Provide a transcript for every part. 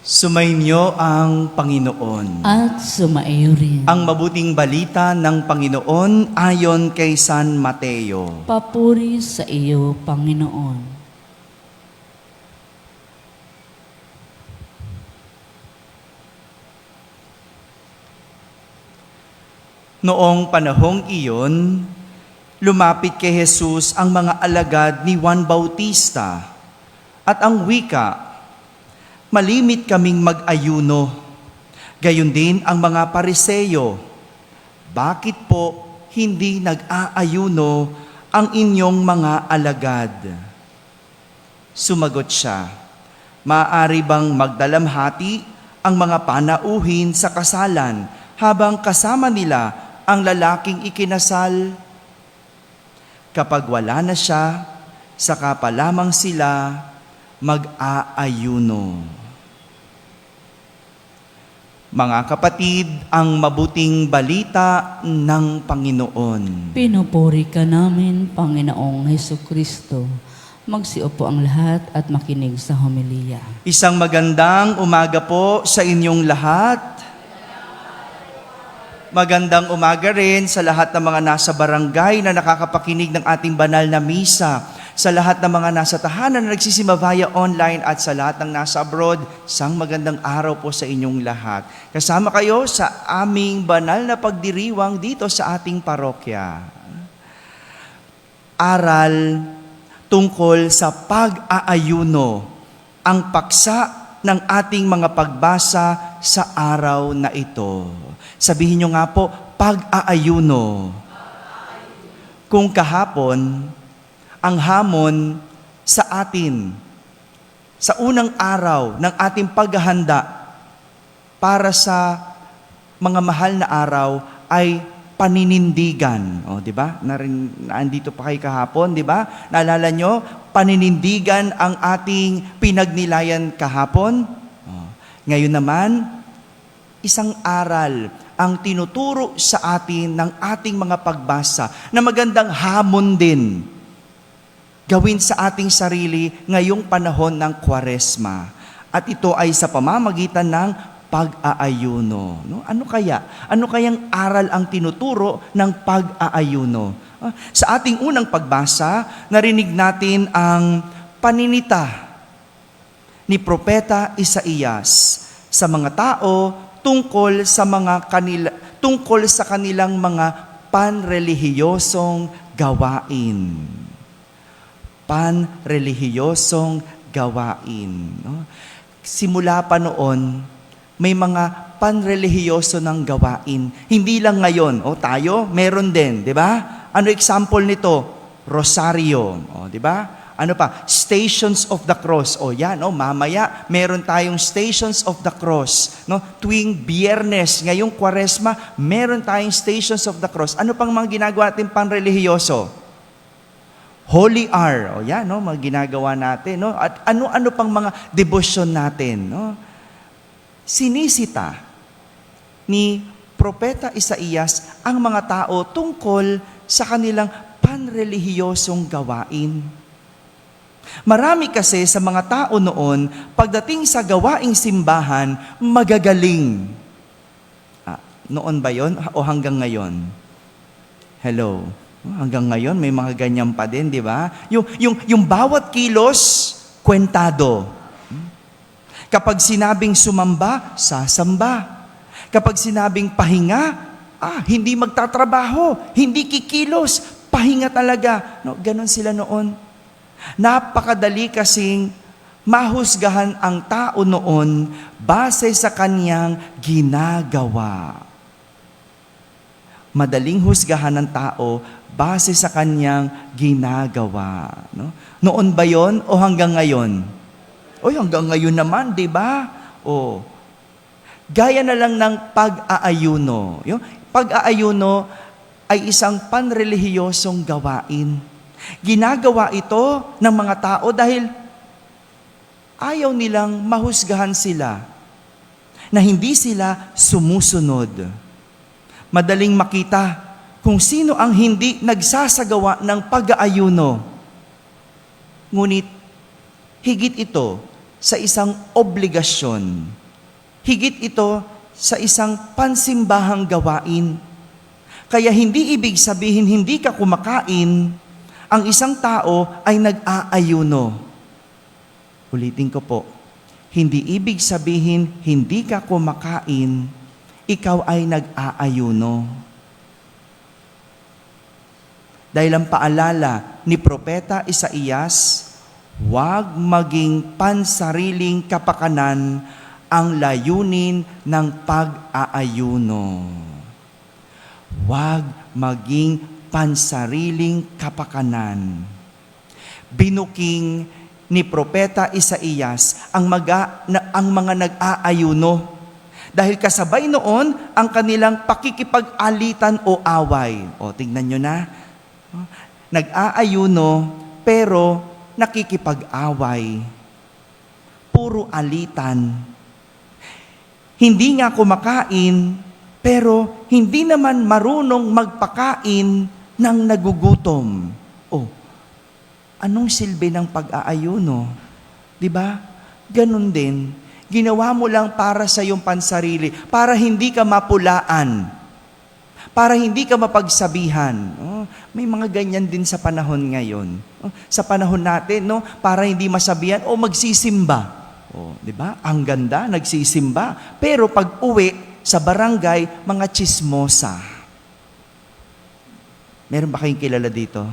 Sumainyo ang Panginoon. At sumaiyo rin. Ang mabuting balita ng Panginoon ayon kay San Mateo. Papuri sa iyo, Panginoon. Noong panahong iyon, lumapit kay Jesus ang mga alagad ni Juan Bautista at ang wika, "Malimit kaming mag-ayuno, gayon din ang mga Pariseyo. Bakit po hindi nag-aayuno ang inyong mga alagad?" Sumagot siya, "Maaari bang magdalamhati ang mga panauhin sa kasalan habang kasama nila ang lalaking ikinasal? Kapag wala na siya, saka pa lamang sila mag-aayuno." Mga kapatid, ang mabuting balita ng Panginoon. Pinupuri ka namin, Panginoong Hesukristo. Magsiupo ang lahat at makinig sa homilya. Isang magandang umaga po sa inyong lahat. Magandang umaga rin sa lahat ng mga nasa barangay na nakakapakinig ng ating banal na misa, sa lahat ng mga nasa tahanan na nagsisimba online at sa lahat ng nasa abroad. Isang magandang araw po sa inyong lahat. Kasama kayo sa aming banal na pagdiriwang dito sa ating parokya. Aral tungkol sa pag-aayuno, ang paksa ng ating mga pagbasa sa araw na ito. Sabihin nyo nga po, pag-aayuno. Kung kahapon, ang hamon sa atin, sa unang araw ng ating paghahanda para sa mga mahal na araw ay paninindigan. O, di ba? Nandito pa kayo kahapon, di ba? Naalala nyo, paninindigan ang ating pinagnilayan kahapon. O, ngayon naman, isang aral ang tinuturo sa atin ng ating mga pagbasa na magandang hamon din gawin sa ating sarili ngayong panahon ng Kwaresma. At ito ay sa pamamagitan ng pag-aayuno. No? Ano kayang aral ang tinuturo ng pag-aayuno? Sa ating unang pagbasa, narinig natin ang paninita ni Propeta Isaías sa mga tao tungkol sa kanilang mga panrelihiyosong gawain. Panrelihiyosong gawain. No? Simula pa noon, may mga panrelihiyoso ng gawain. Hindi lang ngayon. Tayo, meron din, di ba? Ano example nito? Rosaryo, di ba? Ano pa? Stations of the Cross. Mamaya, meron tayong Stations of the Cross. No? Tuwing Biyernes, ngayong Kwaresma, meron tayong Stations of the Cross. Ano pang mga ginagawa natin panrelihiyoso? Holy Hour. Mga ginagawa natin. No? At ano-ano pang mga devotion natin. No? Sinisita ni Propeta Isaías ang mga tao tungkol sa kanilang panrelihiyosong gawain. Marami kasi sa mga tao noon, pagdating sa gawaing simbahan, magagaling. Noon ba yon o hanggang ngayon? Hello? Hanggang ngayon, may mga ganyan pa din, di ba? Yung bawat kilos, kwentado. Kapag sinabing sumamba, sasamba. Kapag sinabing pahinga, hindi magtatrabaho, hindi kikilos, pahinga talaga. No, ganon sila noon. Napakadali kasing mahusgahan ang tao noon base sa kanyang ginagawa. Madaling husgahan ng tao base sa kanyang ginagawa. No? Noon ba yon o hanggang ngayon? Hanggang ngayon naman, di ba? Gaya na lang ng pag-aayuno. Yung pag-aayuno ay isang panrelihiyosong gawain. Ginagawa ito ng mga tao dahil ayaw nilang mahusgahan sila na hindi sila sumusunod. Madaling makita kung sino ang hindi nagsasagawa ng pag-aayuno. Ngunit higit ito, sa isang obligasyon. Higit ito sa isang pansimbahang gawain. Kaya hindi ibig sabihin hindi ka kumakain, ang isang tao ay nag-aayuno. Ulitin ko po, hindi ibig sabihin hindi ka kumakain, ikaw ay nag-aayuno. Dahil ang paalala ni Propeta Isaías, huwag maging pansariling kapakanan ang layunin ng pag-aayuno. Huwag maging pansariling kapakanan. Binuking ni Propeta Isaías ang mga nag-aayuno. Dahil kasabay noon ang kanilang pakikipag-alitan o away. O, tingnan nyo na. Nag-aayuno pero nakikipag-away. Puro alitan. Hindi nga kumakain, pero hindi naman marunong magpakain ng nagugutom. Oh, anong silbi ng pag-aayuno? 'Di ba? Ganun din. Ginawa mo lang para sa iyong pansarili, para hindi ka mapulaan, para hindi ka mapagsabihan. Oh, may mga ganyan din sa panahon ngayon. Oh, sa panahon natin, no, para hindi masabihan o magsisimba. Oh, 'di ba? Ang ganda, nagsisimba. Pero pag uwi sa barangay, mga chismosa. Meron ba kayong kilala dito?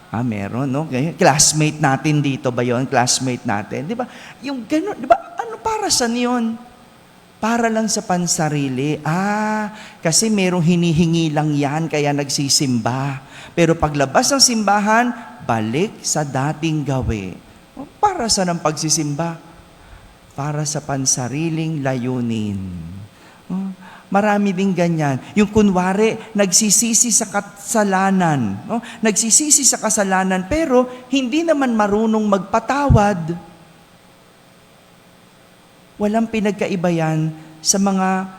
Meron, no? Classmate natin dito ba yon? Classmate natin. Di ba? Yung gano'n, di ba? Ano para saan yun? Para lang sa pansarili. Kasi merong hinihingi lang yan, kaya nagsisimba. Pero paglabas ng simbahan, balik sa dating gawi. Para saan ang pagsisimba? Para sa pansariling layunin. Marami din ganyan. Yung kunwari, nagsisisi sa kasalanan. No? Nagsisisi sa kasalanan, pero hindi naman marunong magpatawad. Walang pinagkaiba yan sa mga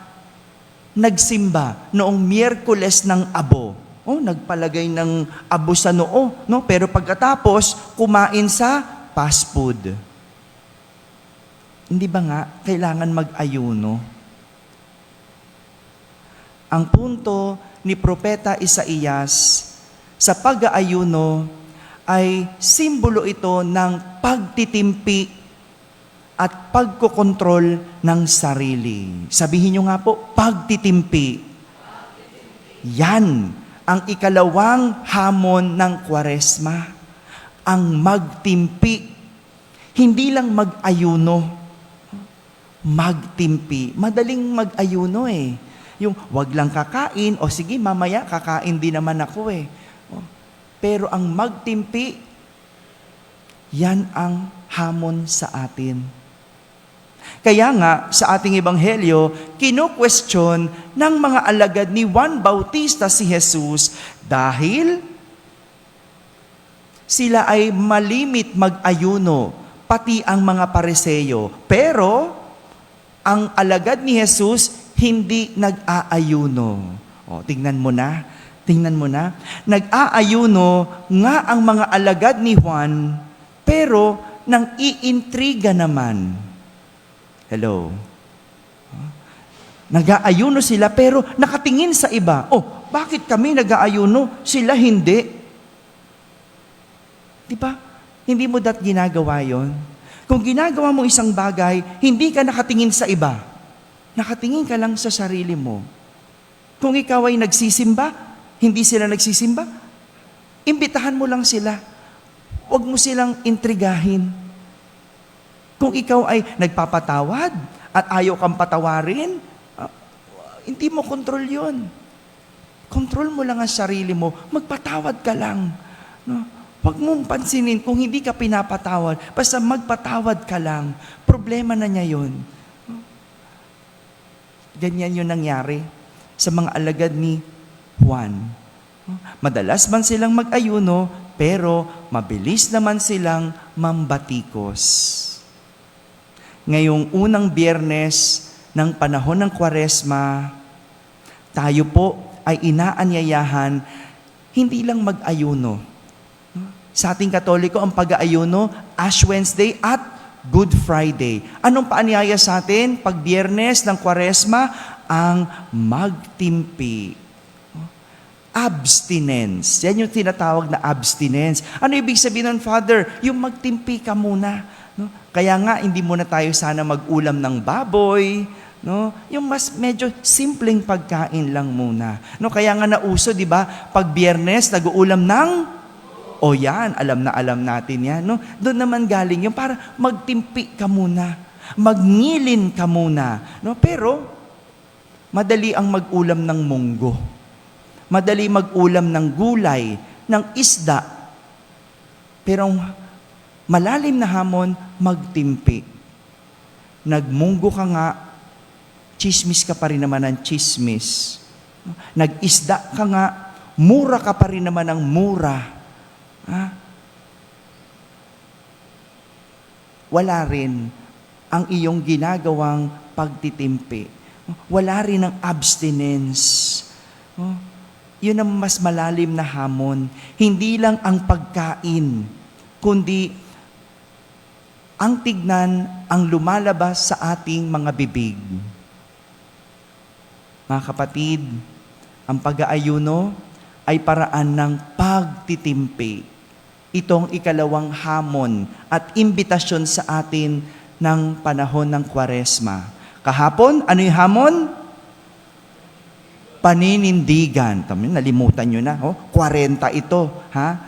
nagsimba noong Miyerkules ng Abo. Nagpalagay ng abo sa noo. No? Pero pagkatapos, kumain sa fast food. Hindi ba nga, kailangan mag-ayuno? Ang punto ni Propeta Isaías sa pag-aayuno ay simbolo ito ng pagtitimpi at pagkokontrol ng sarili. Sabihin nyo nga po, pagtitimpi. Yan ang ikalawang hamon ng Kwaresma. Ang magtimpi. Hindi lang mag-ayuno. Magtimpi. Madaling mag-ayuno eh. Yung wag lang kakain, o sige mamaya kakain din naman ako eh. Pero ang magtimpi, yan ang hamon sa atin. Kaya nga, sa ating ebanghelyo, kino-question ng mga alagad ni Juan Bautista si Jesus dahil sila ay malimit mag-ayuno, pati ang mga Pariseo. Pero, ang alagad ni Jesus, hindi nag-aayuno. Tingnan mo na. Nag-aayuno nga ang mga alagad ni Juan, pero nang iintriga naman. Hello? Nag-aayuno sila, pero nakatingin sa iba. Bakit kami nag-aayuno? Sila hindi. Di ba? Hindi mo ginagawa yon. Kung ginagawa mo isang bagay, hindi ka nakatingin sa iba. Nakatingin ka lang sa sarili mo. Kung ikaw ay nagsisimba, hindi sila nagsisimba, imbitahan mo lang sila. Huwag mo silang intrigahin. Kung ikaw ay nagpapatawad at ayaw kang patawarin, hindi mo kontrol yun. Kontrol mo lang ang sarili mo. Magpatawad ka lang. No? Huwag mong pansinin kung hindi ka pinapatawad. Basta magpatawad ka lang. Problema na niya yun. Ganyan yung nangyari sa mga alagad ni Juan. Madalas man silang mag-ayuno, pero mabilis naman silang mambatikos. Ngayong unang Biyernes ng panahon ng Kwaresma, tayo po ay inaanyayahan hindi lang mag-ayuno. Sa ating Katoliko, ang pag-aayuno, Ash Wednesday at Good Friday. Anong paanyaya sa atin? Pag Biyernes ng Kwaresma, ang magtimpi. Abstinence. Yan yung tinatawag na abstinence. Ano ibig sabihin ng Father? Yung magtimpi ka muna. No? Kaya nga, hindi muna tayo sana mag-ulam ng baboy. No? Yung mas medyo simpleng pagkain lang muna. No? Kaya nga nauso, di ba? Pag Biyernes, nag-uulam ng o yan, alam natin yan. No? Doon naman galing yung para magtimpi ka muna. Magngilin ka muna. No? Pero, madali ang mag-ulam ng munggo. Madali mag-ulam ng gulay, ng isda. Pero, malalim na hamon, magtimpi. Nagmunggo ka nga, chismis ka pa rin naman ng chismis. Nag-isda ka nga, mura ka pa rin naman ng mura. Wala rin ang iyong ginagawang pagtitimpi. Wala rin ang abstinence. Yun ang mas malalim na hamon. Hindi lang ang pagkain, kundi ang tignan ang lumalabas sa ating mga bibig. Mga kapatid, ang pag-aayuno ay paraan ng pagtitimpi. Itong ikalawang hamon at imbitasyon sa atin ng panahon ng Kwaresma. Kahapon, ano yung hamon? Paninindigan. Nalimutan nyo na. 40 ito.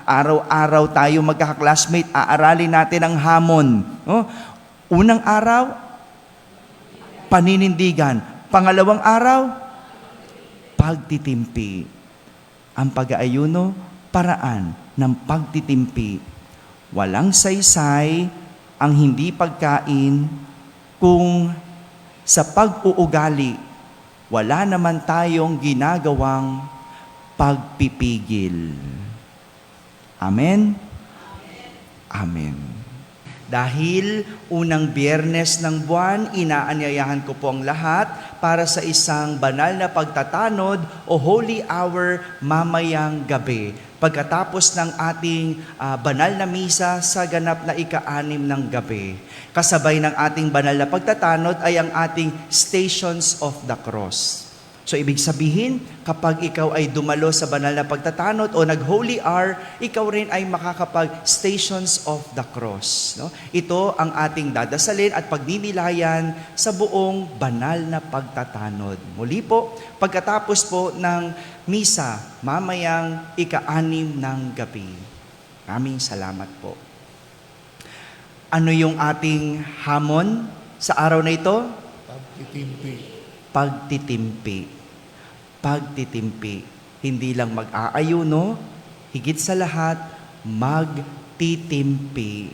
Araw-araw tayo magkaka-classmate, aaralin natin ang hamon. Unang araw, paninindigan. Pangalawang araw, pagtitimpi. Ang pag-aayuno, paraan ng pagtitimpi. Walang saysay ang hindi pagkain kung sa pag-uugali, wala naman tayong ginagawang pagpipigil. Amen? Amen. Dahil unang Biyernes ng buwan, inaanyayahan ko po ang lahat para sa isang banal na pagtatanod o Holy Hour mamayang gabi. Pagkatapos ng ating banal na misa sa ganap na ika-6 ng gabi. Kasabay ng ating banal na pagtatanod ay ang ating Stations of the Cross. So, ibig sabihin, kapag ikaw ay dumalo sa banal na pagtatanod o nag-Holy Hour, ikaw rin ay makakapag-Stations of the Cross. No? Ito ang ating dadasalin at pagdinilayan sa buong banal na pagtatanod. Muli po, pagkatapos po ng misa, mamayang ika-6 ng gabi. Maraming salamat po. Ano yung ating hamon sa araw na ito? Pagtitimpi. Pagtitimpi. Hindi lang mag-aayuno, higit sa lahat, magtitimpi.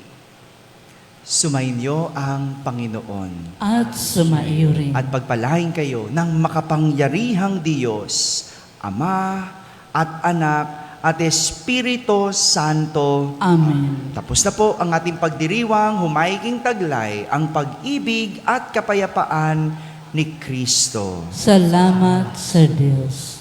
Sumainyo ang Panginoon. At sumaiyo rin. At pagpalain kayo ng makapangyarihang Diyos, Ama at Anak at Espiritu Santo. Amen. Tapos na po ang ating pagdiriwang, humaiging taglay, ang pag-ibig at kapayapaan ni Kristo. Salamat sa Diyos.